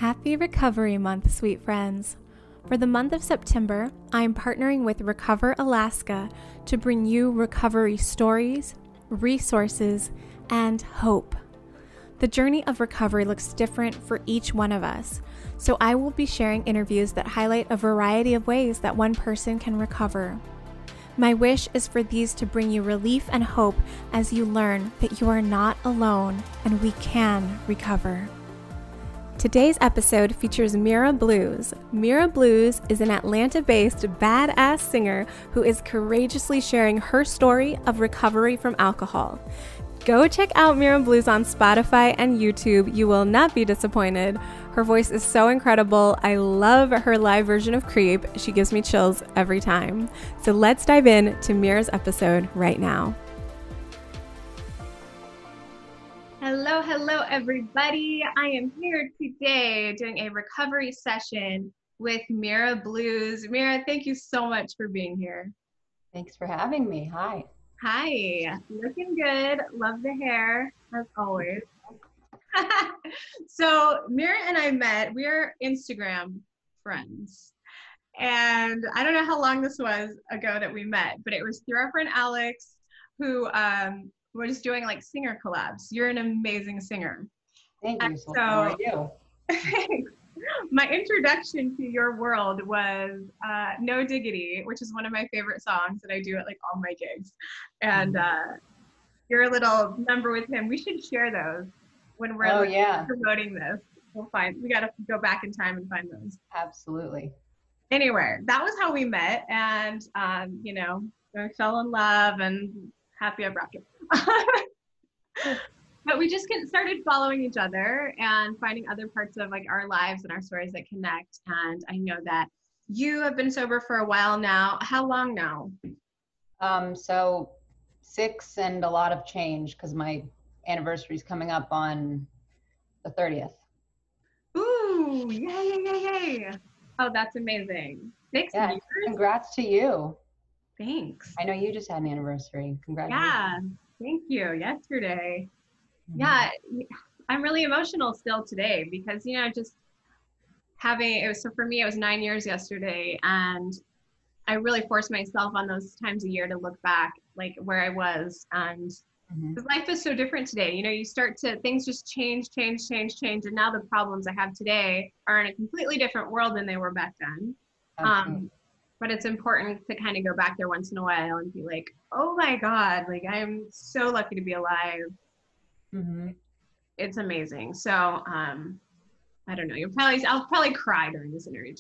Happy Recovery Month, sweet friends. For the month of September, I am partnering with Recover Alaska to bring you recovery stories, resources, and hope. The journey of recovery looks different for each one of us, so I will be sharing interviews that highlight a variety of ways that one person can recover. My wish is for these to bring you relief and hope as you learn that you are not alone and we can recover. Today's episode features Mira Blues. Mira Blues is an Atlanta-based badass singer who is courageously sharing her story of recovery from alcohol. Go check out Mira Blues on Spotify and YouTube. You will not be disappointed. Her voice is so incredible. I love her live version of Creep. She gives me chills every time. So let's dive in to Mira's episode right now. Hello, everybody. I am here today doing a recovery session with Mira Blues. Mira, thank you so much for being here. Thanks for having me. Hi. Hi, looking good. Love the hair, as always. So Mira and I met, we're Instagram friends. And I don't know how long this was ago that we met, but it was through our friend Alex, who was doing like singer collabs. You're an amazing singer. Thank you. So how are you? My introduction to your world was No Diggity, which is one of my favorite songs that I do at like all my gigs. And your little number with him, we should share those when we're promoting this. We got to go back in time and find those. Absolutely. Anyway, that was how we met. And, we fell in love and happy ever after. But we just started following each other and finding other parts of like our lives and our stories that connect. And I know that you have been sober for a while now. How long now? So 6 and a lot of change because my anniversary is coming up on the 30th. Ooh, yay. Oh, that's amazing. 6 years? Congrats to you. Thanks. I know you just had an anniversary. Congratulations. Yeah, thank you. Yesterday. Yeah, I'm really emotional still today because, just for me, it was 9 years yesterday. And I really forced myself on those times a year to look back, like where I was. And life is so different today. You start things just change. And now the problems I have today are in a completely different world than they were back then. But it's important to kind of go back there once in a while and be like, oh my God, like I'm so lucky to be alive. It's amazing. So, I don't know. I'll probably cry during this interview.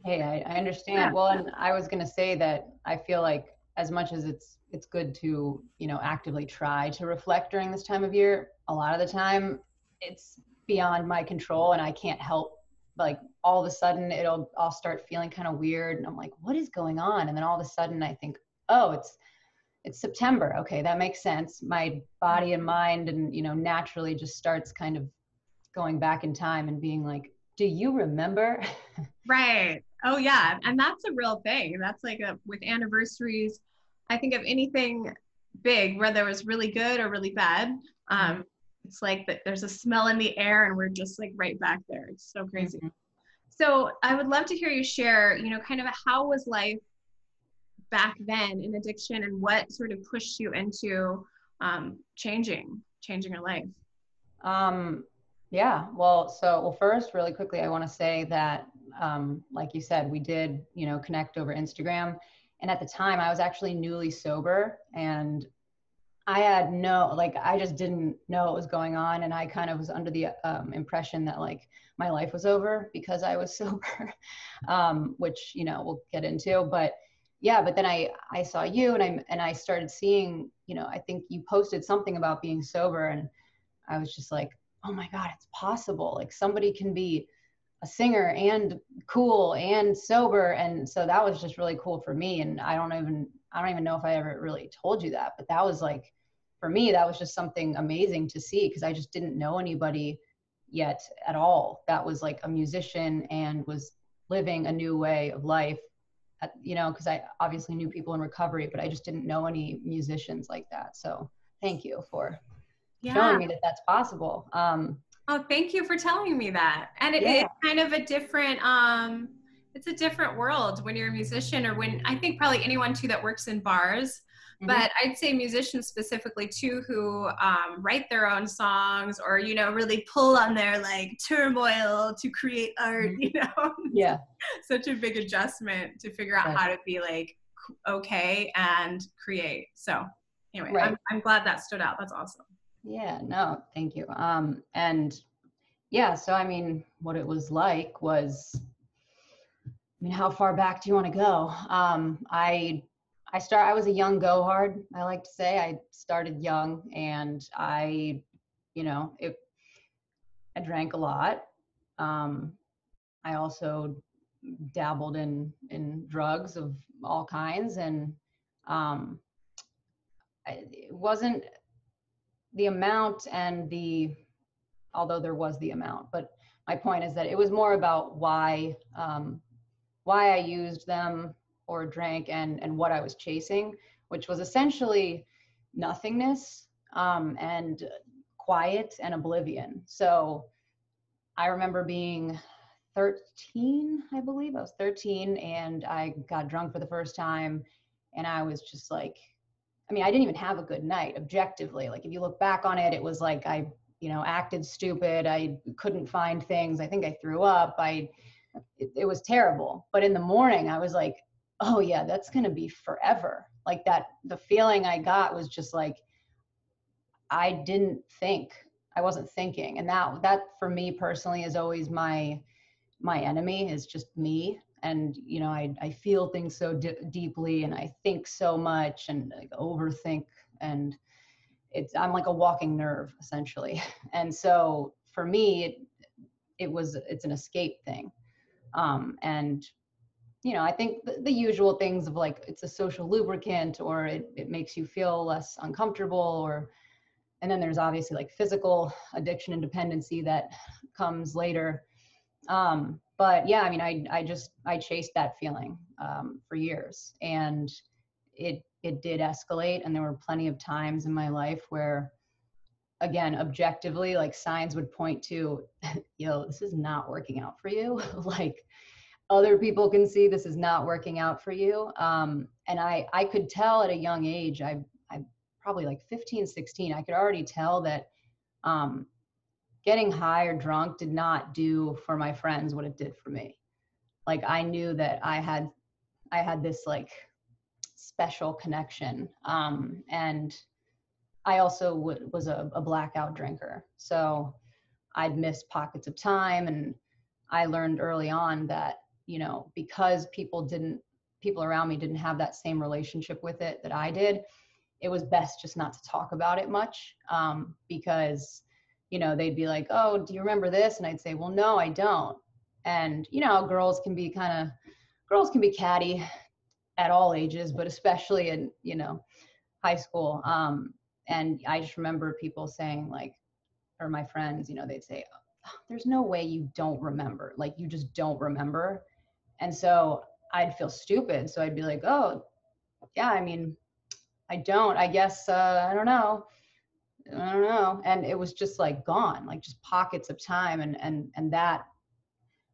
Hey, I understand. Yeah. Well, and I was going to say that I feel like as much as it's good to, actively try to reflect during this time of year, a lot of the time it's beyond my control and I can't help, like all of a sudden I'll start feeling kind of weird and I'm like, what is going on? And then all of a sudden I think, oh, it's September. Okay, that makes sense. My body and mind and, naturally just starts kind of going back in time and being like, do you remember? Right. Oh yeah. And that's a real thing. That's like with anniversaries, I think of anything big, whether it was really good or really bad. It's like that there's a smell in the air and we're just like right back there. It's so crazy. So I would love to hear you share, kind of how was life back then in addiction and what sort of pushed you into changing your life? Well, first, really quickly, I want to say that, like you said, we did, connect over Instagram. And at the time I was actually newly sober and I had I just didn't know what was going on. And I kind of was under the impression that like my life was over because I was sober, which, we'll get into, but then I saw you and I started seeing, I think you posted something about being sober and I was just like, oh my God, it's possible. Like somebody can be a singer and cool and sober. And so that was just really cool for me. And I don't even know if I ever really told you that, but that was like, for me, that was just something amazing to see because I just didn't know anybody yet at all that was like a musician and was living a new way of life. Because I obviously knew people in recovery, but I just didn't know any musicians like that. So thank you for showing me that that's possible. Oh, thank you for telling me that. And it is Yeah. kind of a different, it's a different world when you're a musician, or when I think probably anyone too that works in bars. Hmm. But I'd say musicians specifically too, who write their own songs, or, you know, really pull on their like turmoil to create art, Hmm. you know, Yeah. such a big adjustment to figure out Right. how to be like okay and create. So anyway, Right. I'm glad that stood out. That's awesome. Yeah. No, thank you. And yeah, so I mean, what it was like was, I mean, how far back do you want to go? I was a young go hard, I like to say. I started young, and you know, I drank a lot. Um, I also dabbled in drugs of all kinds, and um, it wasn't the amount and the, although there was the amount, but my point is that it was more about why I used them or drank, and what I was chasing, which was essentially nothingness, and quiet and oblivion. So I remember being 13, I believe. I was 13 and I got drunk for the first time. And I was just like, I mean, I didn't even have a good night objectively. Like, if you look back on it, it was like I, you know, acted stupid. I couldn't find things. I think I threw up. It was terrible. But in the morning, I was like, oh yeah, that's going to be forever. Like that, the feeling I got was just like, I didn't think, I wasn't thinking. And that for me personally is always my enemy, is just me. And you know, I feel things so deeply, and I think so much, and like overthink, and I'm like a walking nerve essentially. And so for me, it's an escape thing. And you know, I think the usual things of like, it's a social lubricant, or it makes you feel less uncomfortable, or, and then there's obviously like physical addiction and dependency that comes later. But yeah, I mean, I chased that feeling for years, and it did escalate. And there were plenty of times in my life where, again, objectively, like signs would point to, yo, this is not working out for you. Like, other people can see this is not working out for you. And I could tell at a young age, I probably like 15, 16, I could already tell that um, getting high or drunk did not do for my friends what it did for me. Like, I knew that I had this like special connection. And I also was a blackout drinker. So I'd miss pockets of time. And I learned early on that, you know, because people around me didn't have that same relationship with it that I did, it was best just not to talk about it much. Because, you know, they'd be like, oh, do you remember this? And I'd say, well, no, I don't. And, you know, girls can be catty at all ages, but especially in, you know, high school. And I just remember people saying like, or my friends, you know, they'd say, oh, there's no way you don't remember. Like, you just don't remember. And so I'd feel stupid. So I'd be like, oh, yeah, I mean, I don't, I guess, I don't know. I don't know. And it was just like gone, like just pockets of time. And that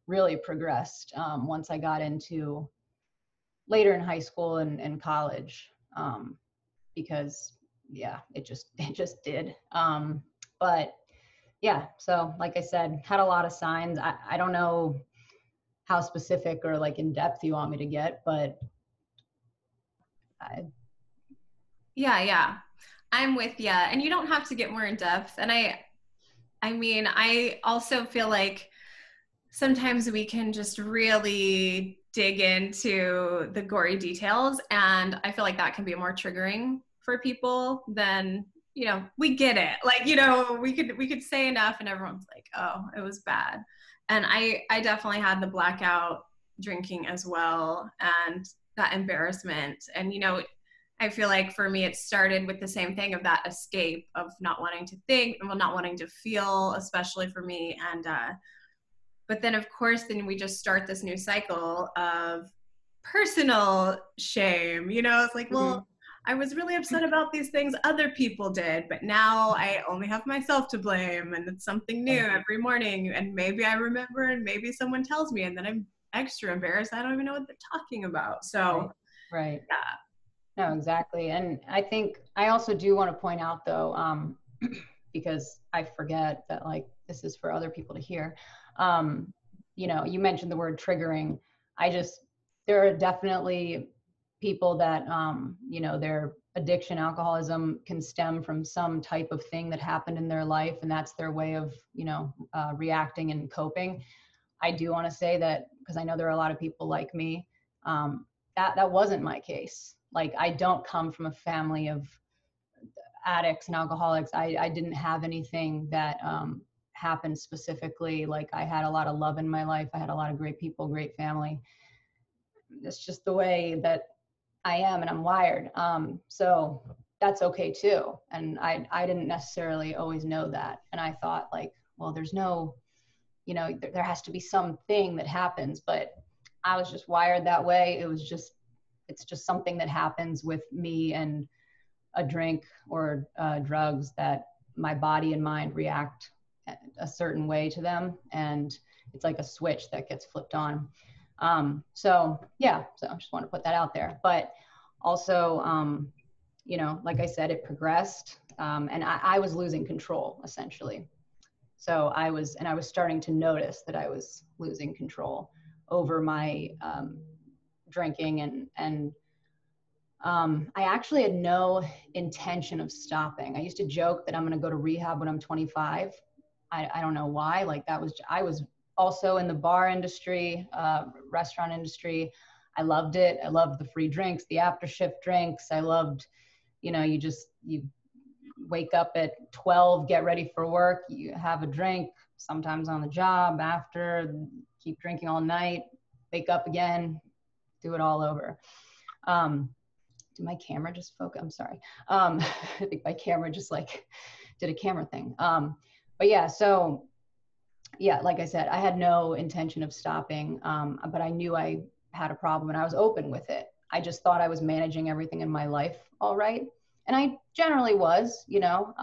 really progressed once I got into later in high school and college, because yeah, it just did. But yeah, so like I said, had a lot of signs. I don't know how specific or like in depth you want me to get, but I, Yeah, yeah. I'm with you. And you don't have to get more in depth. And I mean, I also feel like sometimes we can just really dig into the gory details, and I feel like that can be more triggering for people than, you know, we get it. Like, you know, we could say enough and everyone's like, "Oh, it was bad." And I definitely had the blackout drinking as well, and that embarrassment. And, you know, I feel like for me, it started with the same thing of that escape of not wanting to think, well, not wanting to feel, especially for me. And, but then of course, then we just start this new cycle of personal shame. You know, it's like, well, Mhm. I was really upset about these things other people did, but now I only have myself to blame, and it's something new every morning, and maybe I remember and maybe someone tells me and then I'm extra embarrassed. I don't even know what they're talking about. So right. yeah. No, exactly. And I think I also do want to point out though, because I forget that like this is for other people to hear. You know, you mentioned the word triggering. There are definitely people that, you know, their addiction, alcoholism can stem from some type of thing that happened in their life, and that's their way of, you know, reacting and coping. I do want to say that because I know there are a lot of people like me, that wasn't my case. Like, I don't come from a family of addicts and alcoholics. I didn't have anything that happened specifically. Like, I had a lot of love in my life. I had a lot of great people, great family. It's just the way that I am and I'm wired. So that's okay too. And I didn't necessarily always know that. And I thought like, well, there's no, you know, there has to be something that happens, but I was just wired that way. It's just something that happens with me and a drink or drugs, that my body and mind react a certain way to them. And it's like a switch that gets flipped on. So yeah, so I just want to put that out there. But also, you know, like I said, it progressed, and I was losing control essentially. So I was starting to notice that I was losing control over my drinking, and I actually had no intention of stopping. I used to joke that I'm going to go to rehab when I'm 25. I don't know why. Like, I was also in the bar industry, restaurant industry. I loved it. I loved the free drinks, the after shift drinks. I loved, you know, you wake up at 12, get ready for work, you have a drink, sometimes on the job, after, keep drinking all night, wake up again, do it all over. Did my camera just focus? I'm sorry. I think my camera just like did a camera thing. But yeah, so yeah, like I said, I had no intention of stopping, but I knew I had a problem and I was open with it. I just thought I was managing everything in my life all right. And I generally was, you know,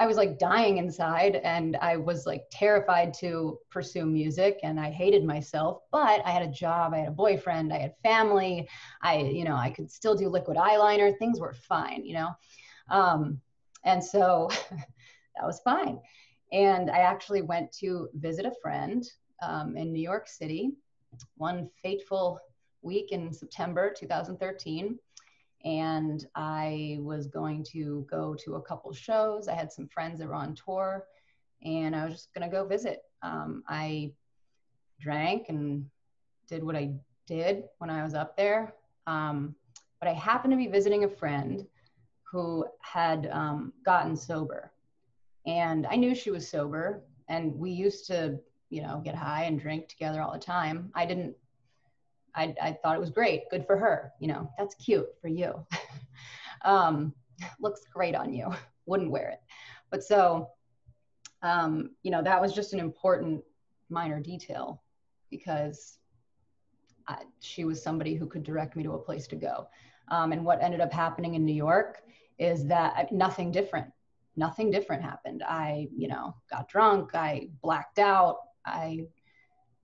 I was like dying inside, and I was like terrified to pursue music, and I hated myself, but I had a job, I had a boyfriend, I had family. You know, I could still do liquid eyeliner. Things were fine, you know? And so that was fine. And I actually went to visit a friend in New York City one fateful week in September 2013. And I was going to go to a couple shows. I had some friends that were on tour, and I was just going to go visit. I drank and did what I did when I was up there. But I happened to be visiting a friend who had gotten sober. And I knew she was sober, and we used to, you know, get high and drink together all the time. I thought it was great. Good for her. You know, that's cute for you. Looks great on you. Wouldn't wear it. But so, you know, that was just an important minor detail, because she was somebody who could direct me to a place to go. And what ended up happening in New York is that nothing different happened. I, you know, got drunk. I blacked out. I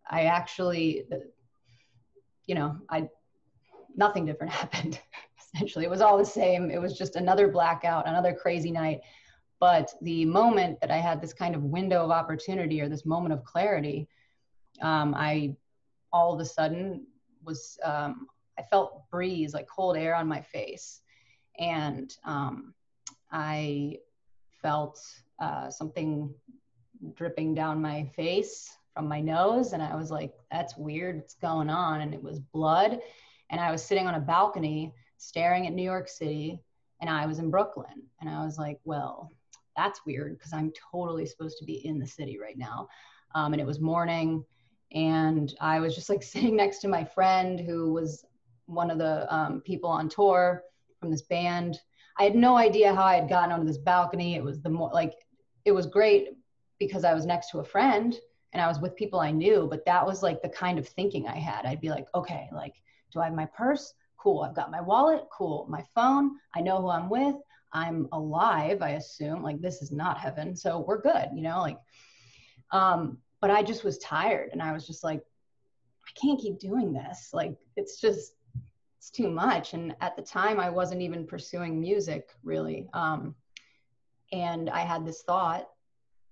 actually, you know, nothing different happened. Essentially, it was all the same. It was just another blackout, another crazy night. But the moment that I had this kind of window of opportunity, or this moment of clarity, I all of a sudden was, I felt breeze, like cold air on my face. And I felt something dripping down my face from my nose. And I was like, that's weird, what's going on? And it was blood. And I was sitting on a balcony staring at New York City, and I was in Brooklyn. And I was like, well, that's weird, because I'm totally supposed to be in the city right now. And it was morning, and I was just like sitting next to my friend, who was one of the people on tour from this band. I had no idea how I had gotten onto this balcony. It was it was great because I was next to a friend and I was with people I knew, but that was like the kind of thinking I had. I'd be like, okay, like, do I have my purse? cool. I've got my wallet, cool. My phone, I know who I'm with. I'm alive, I assume. Like, this is not heaven, so we're good, you know, like, but I just was tired, and I was just like, I can't keep doing this. Like, it's too much. And at the time I wasn't even pursuing music really. And I had this thought,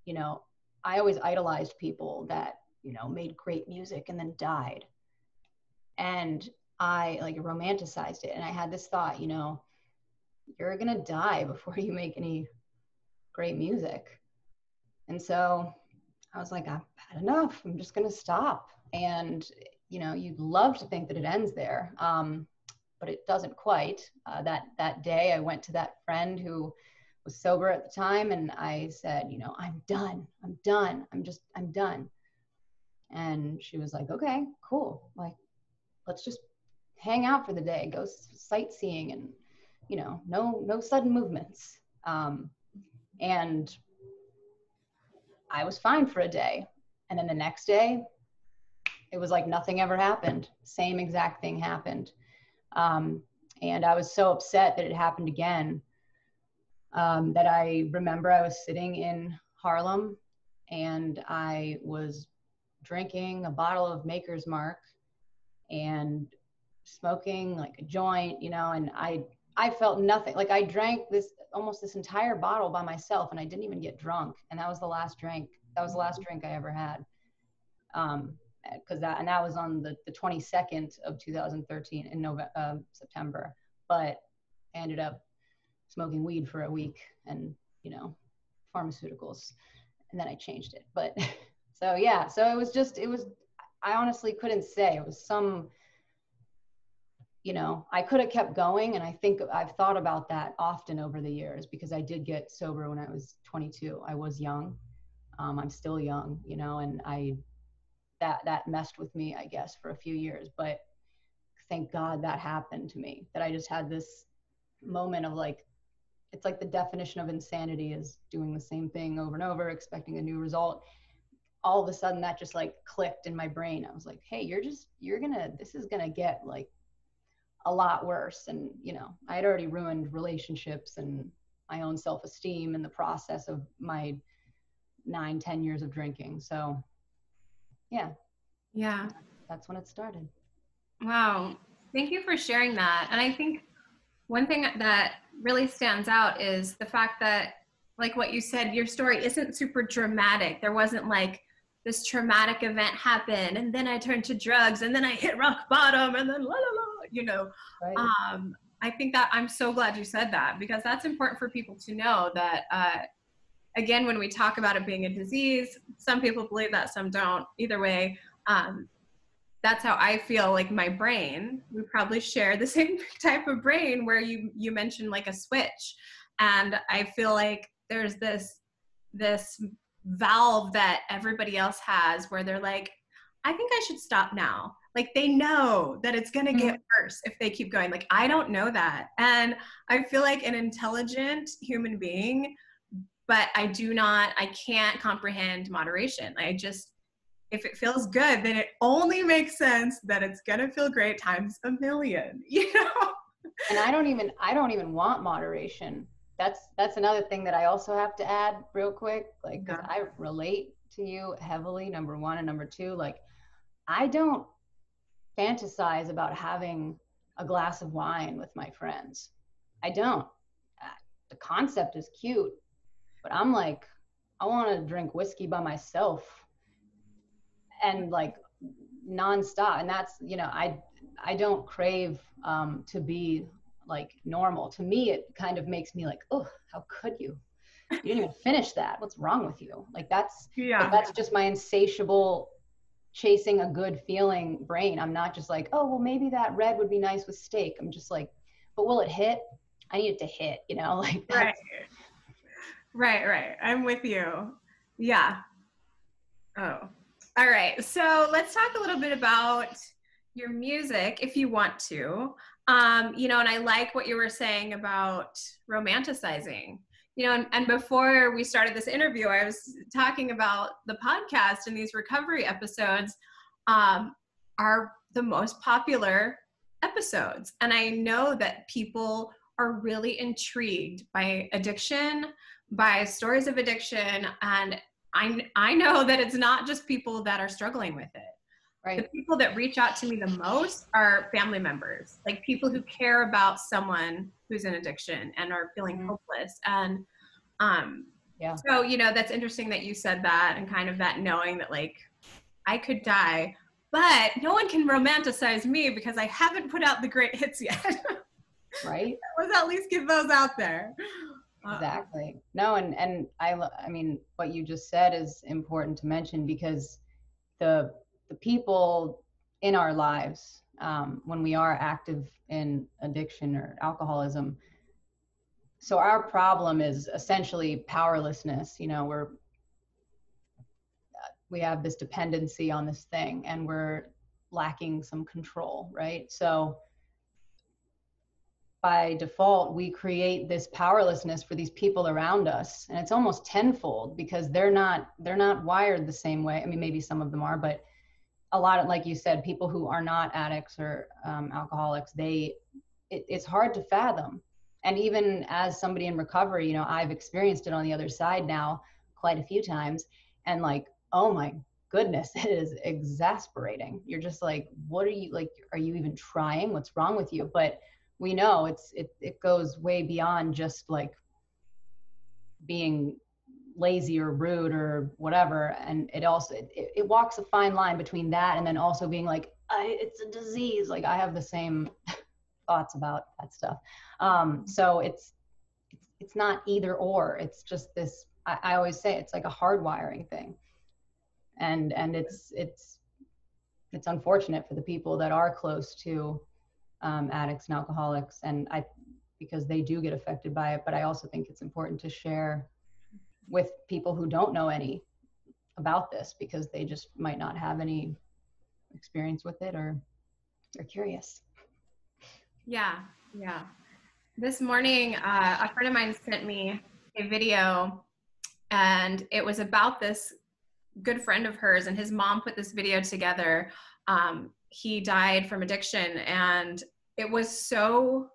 you know, I always idolized people that, you know, made great music and then died. And I like romanticized it. And I had this thought, you know, you're going to die before you make any great music. And so I was like, I've had enough. I'm just going to stop. And, you know, you'd love to think that it ends there. But it doesn't quite. That day I went to that friend who was sober at the time, and I said, you know, I'm done. I'm done. And she was like, okay, cool. Like, let's just hang out for the day, go sightseeing, and, you know, no sudden movements. And I was fine for a day. And then the next day, it was like nothing ever happened. Same exact thing happened. And I was so upset that it happened again, that I remember I was sitting in Harlem and I was drinking a bottle of Maker's Mark and smoking like a joint, you know, and I felt nothing. Like, I drank almost this entire bottle by myself, and I didn't even get drunk. And that was the last drink. That was the last drink I ever had. That was on the 22nd of 2013 in September. But I ended up smoking weed for a week and, you know, pharmaceuticals, and then I changed it. But so yeah, so it was I honestly couldn't say. It was some, you know, I could have kept going, and I think I've thought about that often over the years, because I did get sober when I was 22. I was young. I'm still young, you know, and that messed with me, I guess, for a few years. But thank God that happened to me, that I just had this moment of like, it's like the definition of insanity is doing the same thing over and over, expecting a new result. All of a sudden that just like clicked in my brain. I was like, hey, this is gonna get like a lot worse. And, you know, I had already ruined relationships and my own self-esteem in the process of my 9-10 years of drinking. So yeah, that's when it started. Wow. Thank you for sharing that. And I think one thing that really stands out is the fact that, like what you said, your story isn't super dramatic. There wasn't like this traumatic event happened and then I turned to drugs and then I hit rock bottom and then la la la, you know. Right. I think that I'm so glad you said that, because that's important for people to know that, again, when we talk about it being a disease, some people believe that, some don't. Either way, that's how I feel. Like my brain, we probably share the same type of brain, where you mentioned like a switch. And I feel like there's this valve that everybody else has where they're like, I think I should stop now. Like, they know that it's going to get worse if they keep going. Like, I don't know that. And I feel like an intelligent human being, but I can't comprehend moderation. If it feels good, then it only makes sense that it's gonna feel great times a million, you know? And I don't even want moderation. That's another thing that I also have to add real quick, like, because I relate to you heavily, number one, and number two, like, I don't fantasize about having a glass of wine with my friends. I don't. The concept is cute, but I'm like, I want to drink whiskey by myself and like nonstop. And that's, you know, I don't crave to be like normal. To me, it kind of makes me like, oh, how could you? You didn't even finish that. What's wrong with you? Like, that's just my insatiable chasing a good feeling brain. I'm not just like, oh, well, maybe that red would be nice with steak. I'm just like, but will it hit? I need it to hit, you know, like that's... Right. I'm with you. Yeah. Oh, all right. So let's talk a little bit about your music, if you want to. You know, and I like what you were saying about romanticizing, you know, and before we started this interview, I was talking about the podcast, and these recovery episodes are the most popular episodes. And I know that people are really intrigued by addiction, by stories of addiction. And I know that it's not just people that are struggling with it. Right. The people that reach out to me the most are family members, like people who care about someone who's in addiction and are feeling hopeless. And so, you know, that's interesting that you said that, and kind of that knowing that like I could die, but no one can romanticize me because I haven't put out the great hits yet. Right. Let's at least get those out there. Exactly. No, and I mean, what you just said is important to mention, because the people in our lives, when we are active in addiction or alcoholism, so our problem is essentially powerlessness. You know, we have this dependency on this thing, and we're lacking some control, right? So by default, we create this powerlessness for these people around us, and it's almost tenfold, because they're not wired the same way. I mean, maybe some of them are, but a lot of, like you said, people who are not addicts or alcoholics, it's hard to fathom. And even as somebody in recovery, you know, I've experienced it on the other side now quite a few times, and like, oh my goodness, it is exasperating. You're just like, what are you, like, are you even trying? What's wrong with you? But we know it goes way beyond just like being lazy or rude or whatever. And it also, it walks a fine line between that and then also being like, it's a disease. Like, I have the same thoughts about that stuff. So it's not either or, it's just this, I always say it's like a hardwiring thing. And it's unfortunate for the people that are close to addicts and alcoholics, and because they do get affected by it. But I also think it's important to share with people who don't know any about this, because they just might not have any experience with it, or they're curious. Yeah. This morning, a friend of mine sent me a video, and it was about this good friend of hers, and his mom put this video together. He died from addiction, and it was so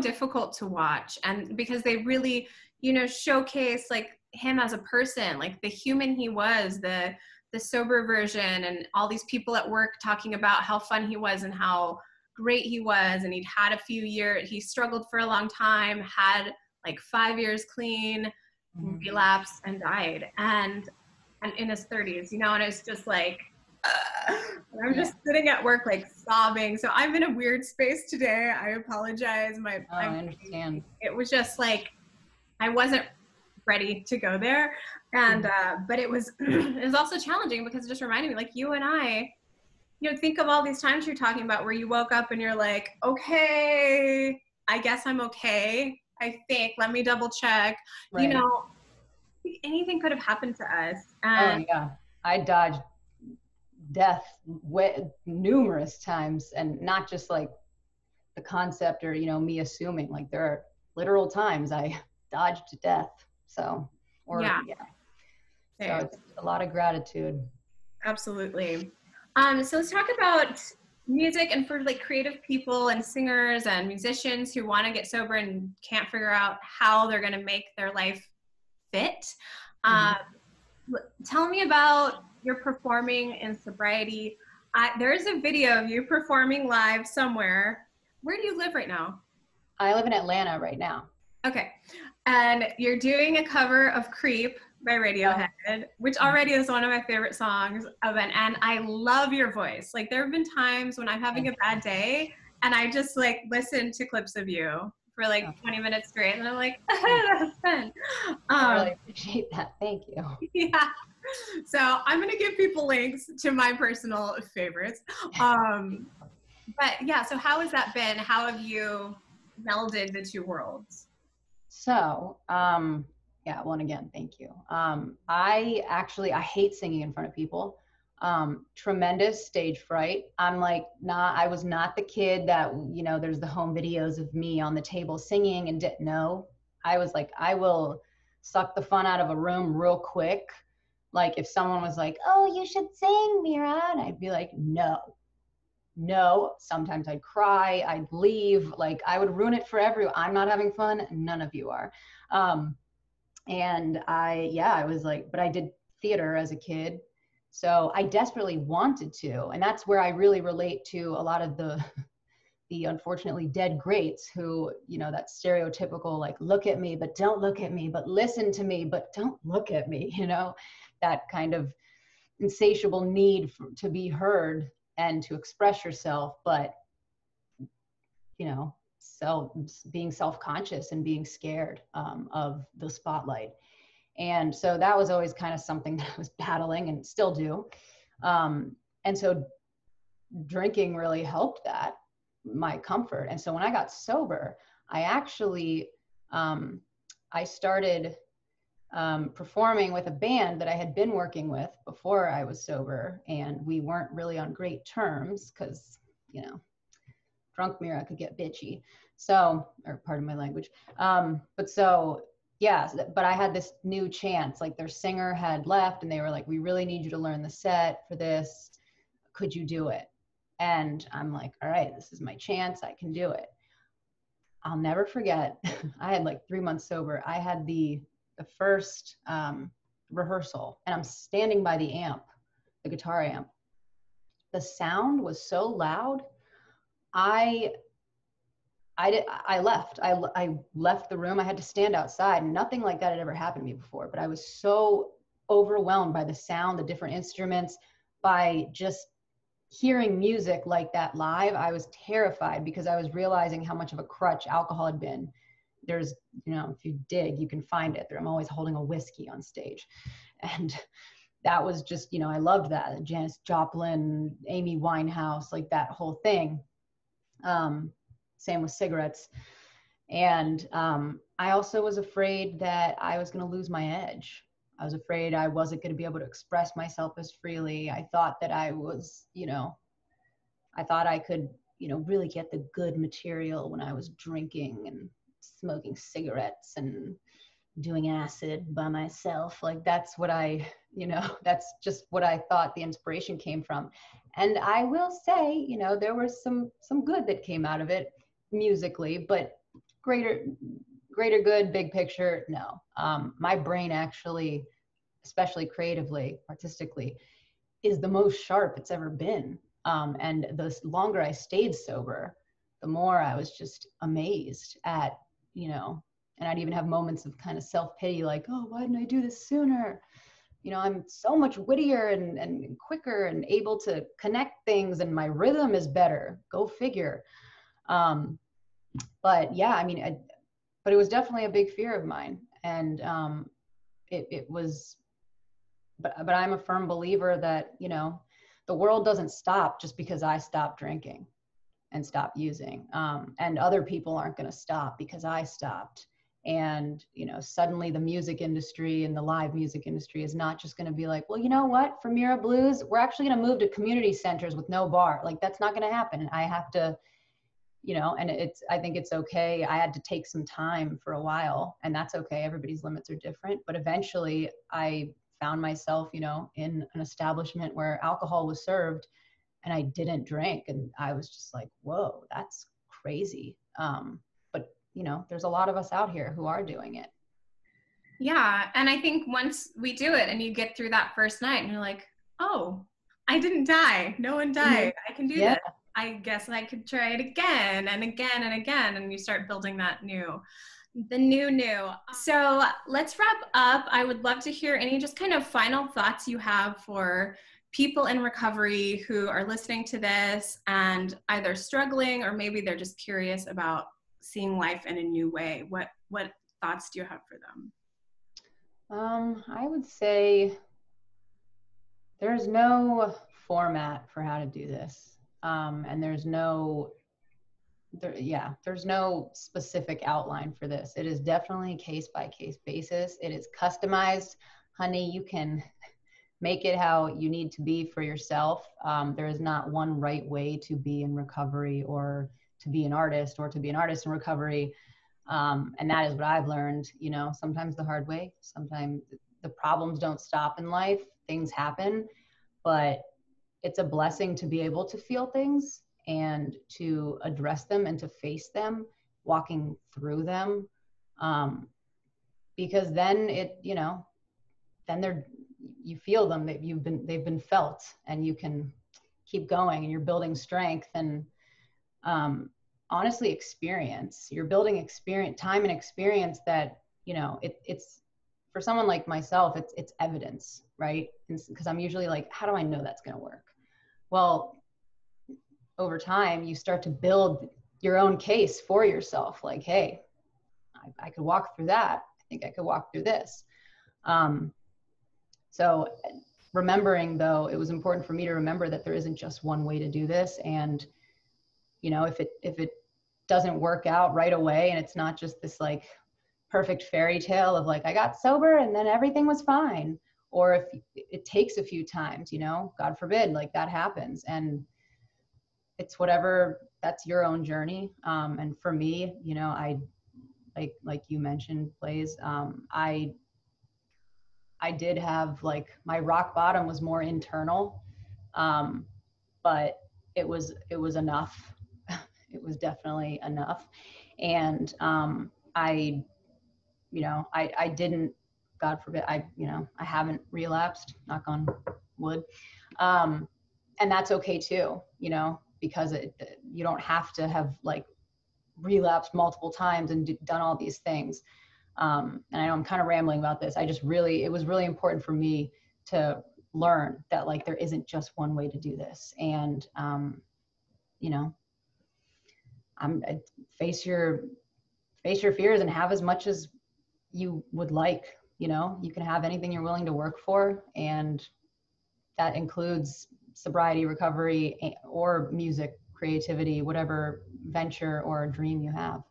difficult to watch. And because they really, you know, showcase like him as a person, like the human he was, the sober version, and all these people at work talking about how fun he was and how great he was. And he'd had a few years, he struggled for a long time, had like 5 years clean, relapsed, and died. And in his 30s, you know, and it's just like, I'm just sitting at work, like sobbing. So I'm in a weird space today. I apologize. I understand. It was just like, I wasn't ready to go there. And, but it was also challenging, because it just reminded me, like, you and I, you know, think of all these times you're talking about where you woke up and you're like, okay, I guess I'm okay. I think, let me double check. Right. You know, anything could have happened to us. And I dodged death numerous times, and not just like the concept or, you know, me assuming, like there are literal times I dodged death. So, so it's a lot of gratitude. Absolutely. So let's talk about music, and for like creative people and singers and musicians who want to get sober and can't figure out how they're going to make their life fit. Tell me about your performing in Sobriety. There's a video of you performing live somewhere. Where do you live right now? I live in Atlanta right now. Okay. And you're doing a cover of Creep by Radiohead, which already is one of my favorite songs of it. And I love your voice. Like, there have been times when I'm having a bad day and I just like listen to clips of you for like 20 minutes straight, and I'm like, that's fun. I really appreciate that. Thank you. Yeah. So I'm going to give people links to my personal favorites. But yeah, so how has that been? How have you melded the two worlds? So, well, and again, thank you. I hate singing in front of people. Tremendous stage fright. I'm like, I was not the kid that, you know, there's the home videos of me on the table singing and no, I was like, I will suck the fun out of a room real quick. Like if someone was like, oh, you should sing, Mira. And I'd be like, no, no. Sometimes I'd cry, I'd leave, like I would ruin it for everyone. I'm not having fun, none of you are. And I was like, but I did theater as a kid, so I desperately wanted to. And that's where I really relate to a lot of the unfortunately dead greats who, that stereotypical, like, look at me, but don't look at me, but listen to me, but don't look at me, that kind of insatiable need to be heard and to express yourself, but, being self-conscious and being scared of the spotlight. And so that was always kind of something that I was battling and still do. And so drinking really helped that, my comfort. And so when I got sober, I actually, I started performing with a band that I had been working with before I was sober. And we weren't really on great terms because, drunk Mira could get bitchy. So, or pardon my language. But I had this new chance, like their singer had left and they were like, we really need you to learn the set for this. Could you do it? And I'm like, all right, this is my chance. I can do it. I'll never forget. I had like 3 months sober. I had the first rehearsal and I'm standing by the amp, the guitar amp. The sound was so loud. I left. I left the room. I had to stand outside. Nothing like that had ever happened to me before, but I was so overwhelmed by the sound, the different instruments, by just hearing music like that live. I was terrified because I was realizing how much of a crutch alcohol had been. There's, if you dig, you can find it there. I'm always holding a whiskey on stage. And that was just, I loved that. Janis Joplin, Amy Winehouse, like that whole thing. Same with cigarettes. And I also was afraid that I was going to lose my edge. I was afraid I wasn't going to be able to express myself as freely. I thought that I was, I thought I could, really get the good material when I was drinking and smoking cigarettes and doing acid by myself. Like that's what that's just what I thought the inspiration came from. And I will say, there was some good that came out of it musically, but greater good, big picture, no. My brain actually, especially creatively, artistically, is the most sharp it's ever been. And the longer I stayed sober, the more I was just amazed at, and I'd even have moments of kind of self-pity, like, oh, why didn't I do this sooner? I'm so much wittier and quicker and able to connect things, and my rhythm is better. Go figure. But yeah, but it was definitely a big fear of mine. And it was, but I'm a firm believer that, the world doesn't stop just because I stopped drinking and stopped using. And other people aren't going to stop because I stopped. And, suddenly the music industry and the live music industry is not just going to be like, well, you know what, for Mira Blues, we're actually going to move to community centers with no bar. Like, that's not going to happen. And I have to, and I think it's okay. I had to take some time for a while, and that's okay. Everybody's limits are different. But eventually I found myself, in an establishment where alcohol was served and I didn't drink. And I was just like, whoa, that's crazy. But there's a lot of us out here who are doing it. Yeah. And I think once we do it and you get through that first night and you're like, oh, I didn't die. No one died. I can do this. I guess I could try it again and again and again. And you start building that new. So let's wrap up. I would love to hear any just kind of final thoughts you have for people in recovery who are listening to this and either struggling or maybe they're just curious about seeing life in a new way. What thoughts do you have for them? I would say there's no format for how to do this. And there's no specific outline for this. It is definitely case by case basis. It is customized. Honey, you can make it how you need to be for yourself. There is not one right way to be in recovery or to be an artist or to be an artist in recovery. And that is what I've learned, sometimes the hard way. Sometimes the problems don't stop in life. Things happen, but it's a blessing to be able to feel things. and to address them and to face them, walking through them. Because then then you feel them, that they've been felt, and you can keep going, and you're building strength and honestly experience. You're building experience, time and experience that, it's for someone like myself, it's evidence, right? Because I'm usually like, how do I know that's going to work? Well, over time, you start to build your own case for yourself. Like, hey, I could walk through that. I think I could walk through this. So remembering, though, it was important for me to remember that there isn't just one way to do this. And, if it doesn't work out right away, and it's not just this like perfect fairy tale of like, I got sober and then everything was fine. Or if it takes a few times, God forbid, like that happens. And it's whatever, that's your own journey. And for me, I, like you mentioned, Blaze, I did have like, my rock bottom was more internal, but it was enough. It was definitely enough. And I didn't, God forbid, I haven't relapsed, knock on wood. And that's okay too, because you don't have to have like relapsed multiple times and done all these things. And I know I'm kind of rambling about this. It was really important for me to learn that like, there isn't just one way to do this. And, face your fears and have as much as you would like. You can have anything you're willing to work for, and that includes sobriety, recovery, or music, creativity, whatever venture or dream you have.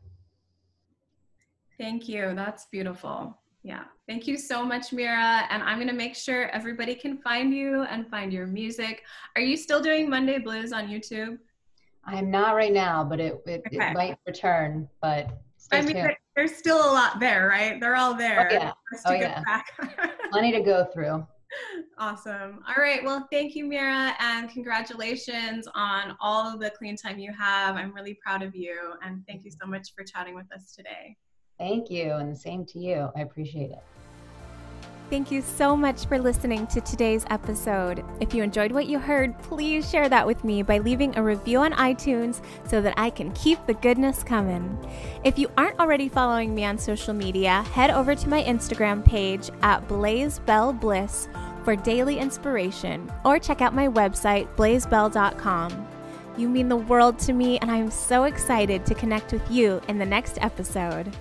Thank you. That's beautiful. Yeah. Thank you so much, Mira. And I'm going to make sure everybody can find you and find your music. Are you still doing Monday Blues on YouTube? I'm not right now, but it might return, but stay tuned. There's still a lot there, right? They're all there. Oh yeah. Plenty to go through. Awesome. All right. Well, thank you, Mira, and congratulations on all of the clean time you have. I'm really proud of you, and thank you so much for chatting with us today. Thank you, and the same to you. I appreciate it. Thank you so much for listening to today's episode. If you enjoyed what you heard, please share that with me by leaving a review on iTunes so that I can keep the goodness coming. If you aren't already following me on social media, head over to my Instagram page at blazebellbliss for daily inspiration, or check out my website, blazebell.com. You mean the world to me, and I'm so excited to connect with you in the next episode.